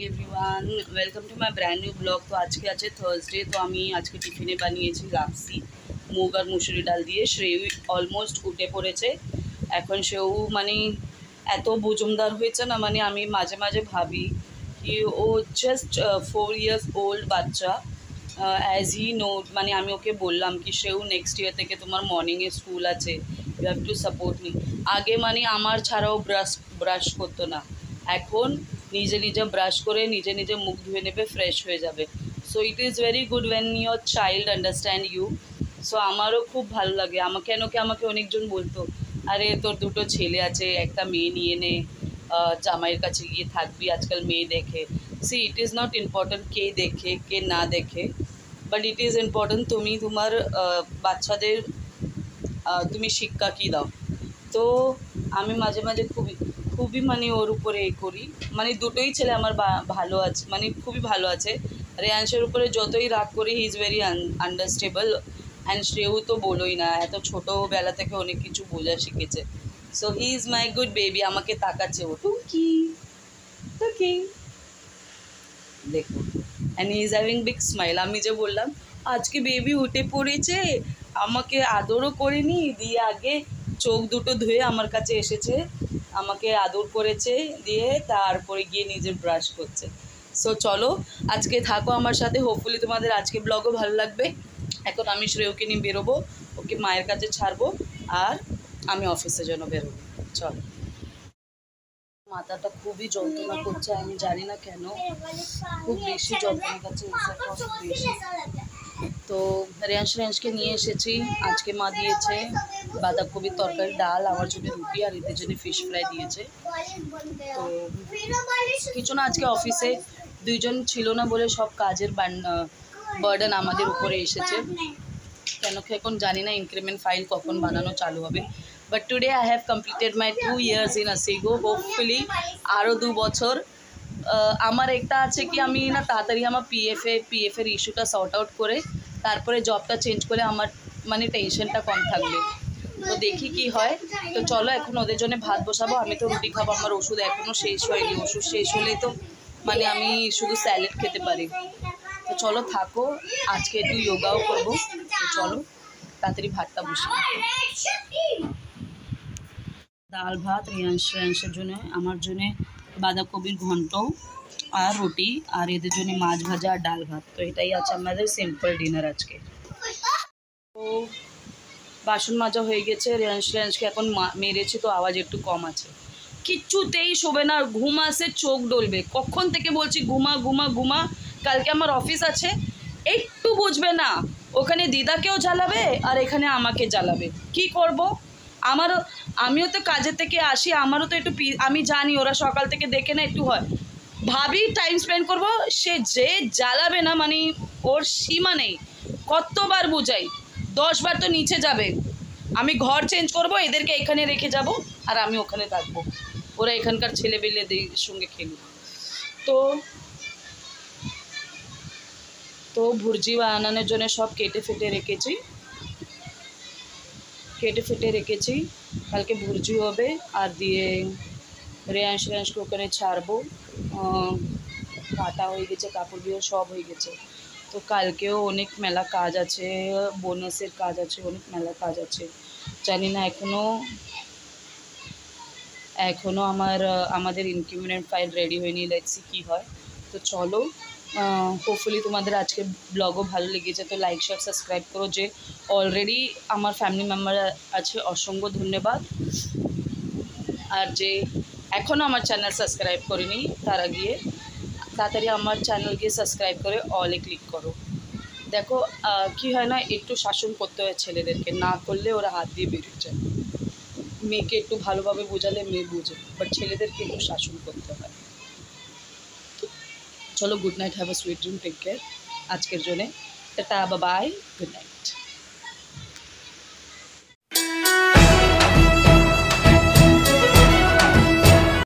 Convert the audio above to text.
Everyone welcome to my brand new blog. तो आज के आज थर्सडे, तो আমি আজকে টিফিনে বানিয়েছি লাপসি মুগ আর মুসুরি ডাল দিয়ে। শ্রেয়ু অলমোস্ট উঠে পড়েছে এখন। সেও মানে এত বুজুমদার হয়েছে না, মানে আমি মাঝে মাঝে ভাবি কি ও জাস্ট 4 years ওল্ড বাচ্চা। অ্যাজ হি নো, মানে আমি ওকে বললাম কি শ্রেয়ু নেক্সট ইয়ার থেকে তোমার মর্নিংয়ে স্কুল আছে, you have to support me. আগে মানে আমার ছাড়াও ব্রাশ করতো না, এখন নিজে নিজে ব্রাশ করে নিজে নিজে মুখ ধুয়ে নেবে, ফ্রেশ হয়ে যাবে। So it is very good when your child understand you. So আমারও খুব ভালো লাগে। আমাকে অনেকজন বলতো, আরে তোর দুটো ছেলে আছে, একটা মেয়ে নিয়ে নে, জামাইয়ের কাছে গিয়ে থাকবি, আজকাল মেয়ে দেখে। See it is not important কে দেখে কে না দেখে, বাট ইট ইজ ইম্পর্ট্যান্ট তুমি তোমার বাচ্চাদের তুমি শিক্ষা কী দাও। তো আমি মাঝে মাঝে খুবই মানে ওর উপরে করি। মানে দুটোই ছেলে আমার ভালো আছে, মানে খুবই ভালো আছে। রেয়াংশের উপরে যতই রাগ করি, হি ইজ ভেরি আন্ডারস্টেবল। অ্যান্ড শ্রেয়ু তো বলোই না, এত ছোটোবেলা থেকে অনেক কিছু বোঝা শিখেছে। So he is my good baby. আমাকে তাকাচ্ছে ও, টুকি টুকি দেখো, and he is having big smile. আমি যে বললাম আজকে বেবি উঠে পড়েছে, আমাকে আদরও করেনি, দিয়ে আগে চোখ দুটো ধুয়ে আমার কাছে এসেছে, আমাকে আদর করেছে, দিয়ে তারপরে গিয়ে নিজের ব্রাশ করছে। সো চলো আজকে থাকো আমার সাথে, হোপফুলি তোমাদের আজকে ব্লগও ভালো লাগবে। এখন আমি শ্রেয়কে নিয়ে বেরোবো, ওকে মায়ের কাছে ছাড়বো, আর আমি অফিসের জন্য বেরোবো। চলো। মাথাটা খুবই যন্ত্রণা করছে, আমি জানি না কেন, খুব বেশি যন্ত্রণা করছে, খুব বেশি। তো রেয়াংশকে নিয়ে এসেছি, আজকে মা দিয়েছে বাঁধাকপির তরকারি, ডাল, আমার জন্য রুটি, আর এদের জন্য ফিশ ফ্রাই দিয়েছে। তো কিছু না, আজকে অফিসে দুইজন ছিল না বলে সব কাজের বার্ডেন আমাদের উপরে এসেছে। কেন কি এখন জানি না ইনক্রিমেন্ট ফাইল কখন বানানো চালু হবে। But today I have completed my 2 years in ASEGO। Hopefully আরও 2 বছর। আমার একটা আছে কি, আমি না তাড়াতাড়ি আমার পিএফের ইস্যুটা সর্ট আউট করে তারপরে জবটা চেঞ্জ করে আমার মানে টেনশনটা কম থাকবে। তো দেখি কি হয়। তো চলো এখন ওদের জন্য ভাত বসাবো, আমি তো রুটি খাবো, আমার ওষুধ এখনও শেষ হয়নি। ওষুধ শেষ হলেই তো মানে আমি শুধু স্যালাড খেতে পারি। তো চলো থাকো, আজকে একটু যোগাও করবো। তো চলো তাড়াতাড়ি ভাতটা বসি। ডাল ভাত রেয়াংশের জন্য, আমার জন্যে বাঁধাকপির ঘন্ট আর রুটি, আর এদের জন্য মাছ ভাজা আর ডাল ভাত। তো এটাই আছে আমাদের সিম্পল ডিনার আজকে। তো বাসন মাজা হয়ে গেছে। রেয়াংশকে এখন মেরেছি, তো আওয়াজ একটু কম আছে। কিচ্ছুতেই শোবে না, ঘুম আসে চোখ ডলবে, কখন থেকে বলছি ঘুমা ঘুমা ঘুমা, কালকে আমার অফিস আছে। একটু বুঝবে না, ওখানে দিদাকেও জ্বালাবে আর এখানে আমাকে জ্বালাবে। কি করব? আমিও তো কাজের থেকে আসি, আমারও তো একটু আমি জানি ওরা সকাল থেকে দেখে না, একটু হয় ভাবি টাইম স্পেন্ড করব, সে যে জ্বালাবে না, মানে ওর সীমা নেই। কতবার বুঝাই, 10 বার তো নিচে যাবে। আমি ঘর চেঞ্জ করব, এদেরকে এখানে রেখে যাব, আর আমি ওখানে থাকবো, ওরা এখানকার ছেলেবেলেদের সঙ্গে খেলুক। তো ভুর্জি বানানোর জন্য সব কেটে ফেটে রেখেছি। কালকে ভুর্জি হবে, আর দিয়ে রেয়াংশকে ওখানে ছাড়বো। কাটা হয়ে গেছে, কাপড় দিয়ে সব হয়ে গেছে। তো কালকেও অনেক মেলা কাজ আছে, বোনাসের কাজ আছে, অনেক মেলা কাজ আছে। জানি না এখনও আমাদের ইনক্রিমেন্ট ফাইল রেডি হয়নি, লেটসি কী হয়। তো চলো, হোপফুলি তোমাদের আজকে ব্লগও ভালো লেগেছে। তো লাইক শেয়ার সাবস্ক্রাইব করো। যে অলরেডি আমার ফ্যামিলি মেম্বার আছে, অসংখ্য ধন্যবাদ। আর যে এখনও আমার চ্যানেল সাবস্ক্রাইব করেনি, তারা গিয়ে তাড়াতাড়ি আমার চ্যানেল গিয়ে সাবস্ক্রাইব করে অলে ক্লিক করো। দেখো কি হয় না, একটু শাসন করতে হয় ছেলেদেরকে, না করলে ওরা হাত দিয়ে বেরিয়ে যায়। মেয়েকে একটু ভালোভাবে বোঝালে মেয়ে বোঝে, বাট ছেলেদেরকে একটু শাসন করতে হয়। চলো, good night, have a sweet dream, take care আজকের জন্যে। Tata, bye, good night.